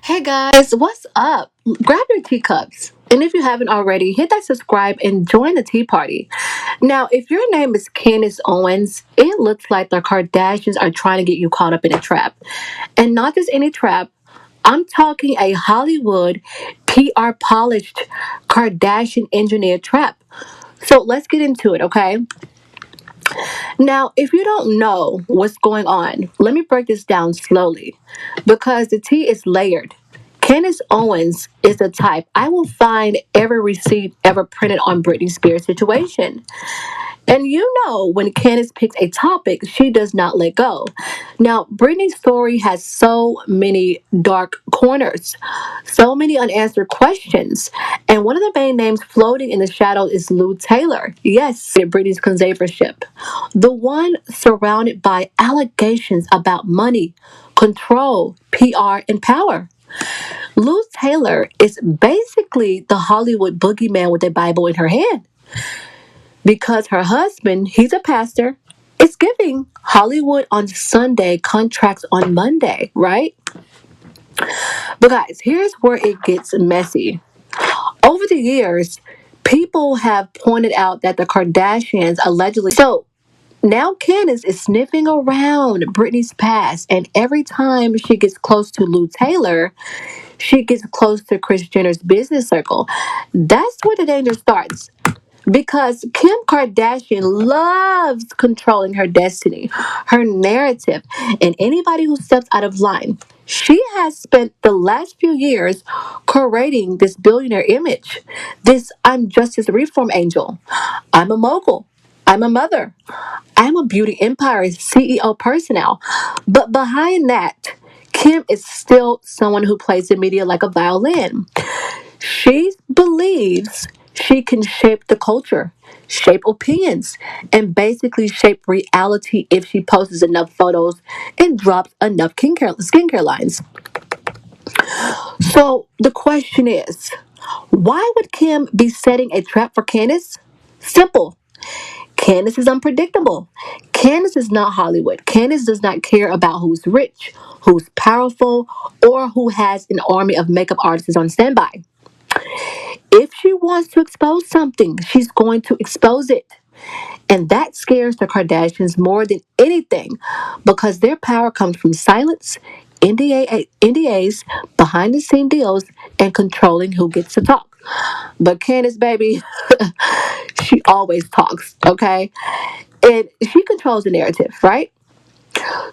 Hey guys, what's up? Grab your teacups. And if you haven't already, hit that subscribe and join the tea party. Now, if your name is Candace Owens, it looks like the Kardashians are trying to get you caught up in a trap. And not just any trap, I'm talking a Hollywood PR polished Kardashian engineered trap. So let's get into it, okay? Now, if you don't know what's going on, let me break this down slowly because the tea is layered. Candace Owens is the type I will find every receipt ever printed on Britney Spears' situation. And you know, when Candace picks a topic, she does not let go. Now, Britney's story has so many dark corners, so many unanswered questions. And one of the main names floating in the shadows is Lou Taylor. Yes, Britney's conservatorship. The one surrounded by allegations about money, control, PR, and power. Lou Taylor is basically the Hollywood boogeyman with a Bible in her hand because her husband, he's a pastor, is giving Hollywood on Sunday, contracts on Monday, right? But guys, here's where it gets messy. Over the years, people have pointed out that the Kardashians allegedly. So now Candace is sniffing around Britney's past, and every time she gets close to Lou Taylor, she gets close to Kris Jenner's business circle. That's where the danger starts. Because Kim Kardashian loves controlling her destiny, her narrative, and anybody who steps out of line. She has spent the last few years creating this billionaire image. This I'm just this reform angel. I'm a mogul. I'm a mother. I'm a beauty empire CEO personnel. But behind that, Kim is still someone who plays the media like a violin. She believes she can shape the culture, shape opinions, and basically shape reality if she posts enough photos and drops enough skincare lines. So the question is, why would Kim be setting a trap for Candace? Simple. Candace is unpredictable. Candace is not Hollywood. Candace does not care about who's rich, who's powerful, or who has an army of makeup artists on standby. If she wants to expose something, she's going to expose it. And that scares the Kardashians more than anything because their power comes from silence, NDAs, behind the scene deals, and controlling who gets to talk. But Candace, baby, she always talks, okay? And she controls the narrative, right?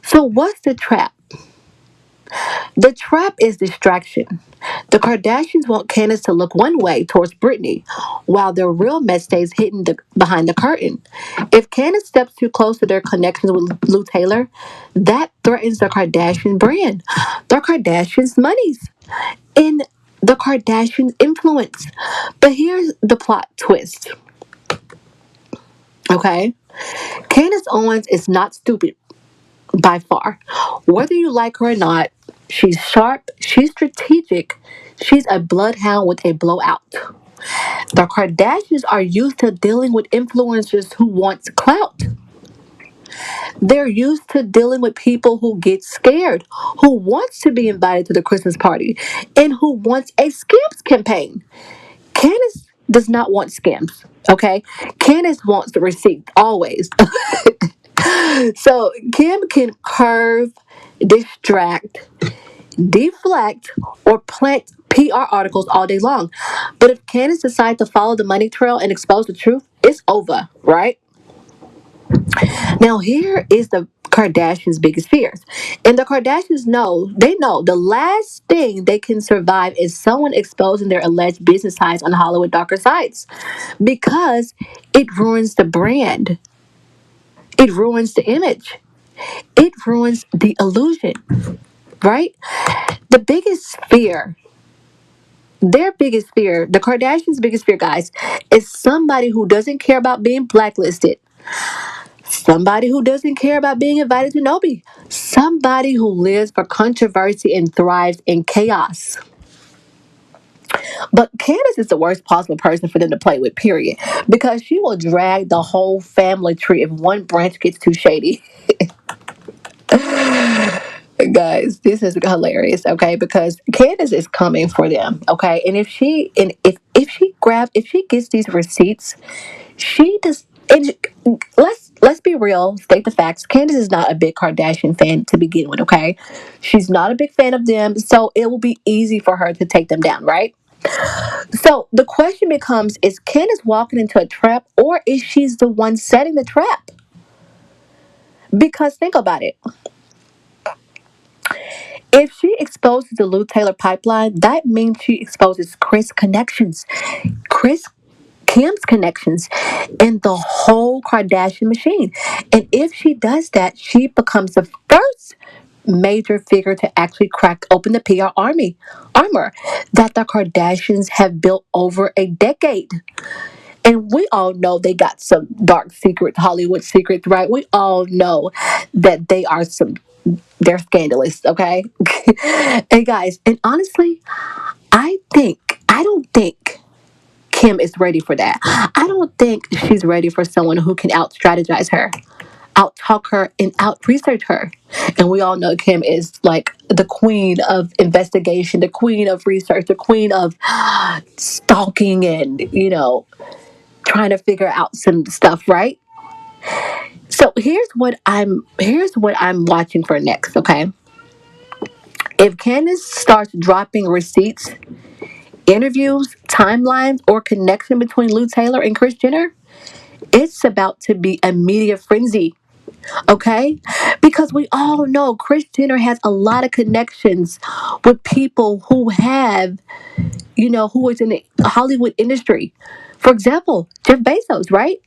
So, what's the trap? The trap is distraction. The Kardashians want Candace to look one way towards Britney, while their real mess stays hidden behind the curtain. If Candace steps too close to their connections with Lou Taylor, that threatens the Kardashian brand, the Kardashians' monies, and the Kardashian influence. But here's the plot twist, okay? Candace Owens is not stupid by far. Whether you like her or not, she's sharp, she's strategic, she's a bloodhound with a blowout. The Kardashians are used to dealing with influencers who want clout. They're used to dealing with people who get scared, who wants to be invited to the Christmas party, and who wants a scams campaign. Candace does not want scams, okay? Candace wants the receipt, always. So Kim can curve, distract, deflect, or plant PR articles all day long. But if Candace decides to follow the money trail and expose the truth, it's over, right? Now, here is the Kardashians' biggest fears. And the Kardashians know, they know the last thing they can survive is someone exposing their alleged business ties on Hollywood darker sides because it ruins the brand, it ruins the image, it ruins the illusion, right? The biggest fear, their biggest fear, the Kardashians' biggest fear, guys, is somebody who doesn't care about being blacklisted, somebody who doesn't care about being invited to Nobi, somebody who lives for controversy and thrives in chaos. But Candace is the worst possible person for them to play with, period, because she will drag the whole family tree if one branch gets too shady. Guys, this is hilarious, okay? Because Candace is coming for them, okay? And if she gets these receipts, she does. And let's be real, state the facts. Candace is not a big Kardashian fan to begin with, okay? She's not a big fan of them, so it will be easy for her to take them down, right? So the question becomes: is Candace walking into a trap, or is she the one setting the trap? Because think about it. If she exposes the Lou Taylor pipeline, that means she exposes Chris Kim's connections, and the whole Kardashian machine. And if she does that, she becomes the first major figure to actually crack open the PR armor that the Kardashians have built over a decade. And we all know they got some dark secrets, Hollywood secrets, right? We all know that they're scandalous, okay? And guys, and honestly, I don't think Kim is ready for that. I don't think she's ready for someone who can out strategize her, out talk her, and out research her. And we all know Kim is like the queen of investigation, the queen of research, the queen of stalking and, trying to figure out some stuff, right? So here's what I'm watching for next, okay? If Candace starts dropping receipts, interviews, timelines, or connection between Lou Taylor and Kris Jenner, it's about to be a media frenzy. Okay? Because we all know Kris Jenner has a lot of connections with people who is in the Hollywood industry. For example, Jeff Bezos, right?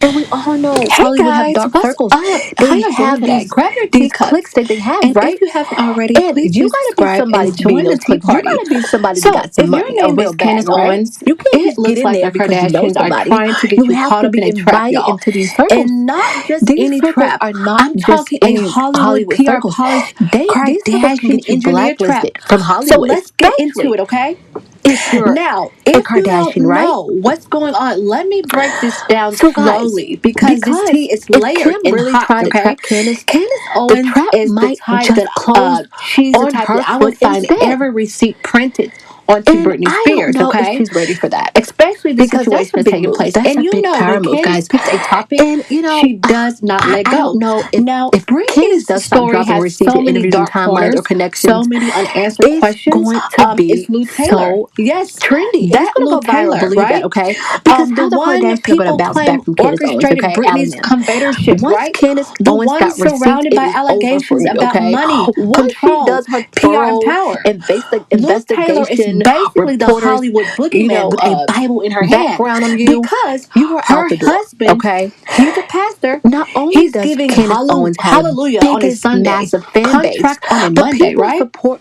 And we all know Hey Hollywood have guys, dark what's circles. up? How They y'all doing have today? Grab your these teacups. cliques that they have, And right? if you haven't already, And please you do gotta be subscribe somebody and to be in join the those tea cliques. You party. gotta be somebody that So, got some if your money, a name real is bag, Candace right? Owens, You can't it just get looks in like there the because you know Kardashians are somebody. trying to get You you have caught to up in be a trap, invited y'all. into these circles. And not just These any circles trap. are not I'm just talking a any Hollywood Hollywood PR circles. polished These circles can Kardashian get you engineer trap. blacklisted from So Hollywood, let's get into especially it, okay? if you're Now, a if you don't Kardashian, right? know what's going on, let me break this down So, guys, slowly because this because tea is if layered Kim and really hot, tried to okay? trap Candace, Candace the Owens trap is the might type just that close she's the on type her that I would foot find instead. every receipt printed onto And Britney I don't Spears, know if okay? she's ready for that. Especially the Because that's situation a that's big taking move. place. That's And a you big know, power when move, Candace guys. picks a topic, And she does not let I don't go. know if Now, if Candace Britney's does stop story dropping has receipts so and many interviews and dark timelines or corners, so connections, many unanswered it's questions. going to It's be Lou Taylor. so Yes, trendy and it's that going to Lou go viral. Taylor, Believe that, right? okay? Because The how the one Kardashians are going to people bounce claim back from Candace Owens, orchestrated okay? Alan Britney's them. conservatorship, Once right? Candace The Owens one got receipts, surrounded it by is over for allegations you, about okay? money, Once she control, does her PR, and thorough power. and basic Lou Taylor is investigation, basically the reporters, Hollywood boogeyman with a Bible in her hand background on you, because you are out her the door, husband, okay? he's a pastor. Not only He's does giving Candace Owens have the hallelujah on a biggest, Sunday, massive fan base, contract on a but Monday, people right? support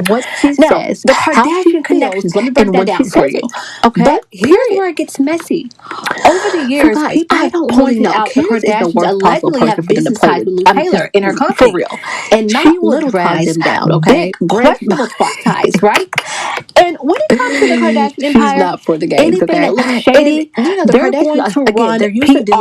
what she Now, says, the how she Kardashian feels, connections, let me break and that when she down for says you. it. Okay? But here's Period. where it gets messy. Over the So, years, guys, people I have don't really pointed know. out the Candace is the Kardashians worst possible allegedly person have for them to business play ties with. with Lou I'm Taylor just in her for company. real. And She not will little drag ties, them down, big, okay? questionable ties, right? And when it comes to the Kardashian She's empire, not for the games, anything okay? that looks And, shady, the they're Kardashians, going to again, run they're usually dealing PR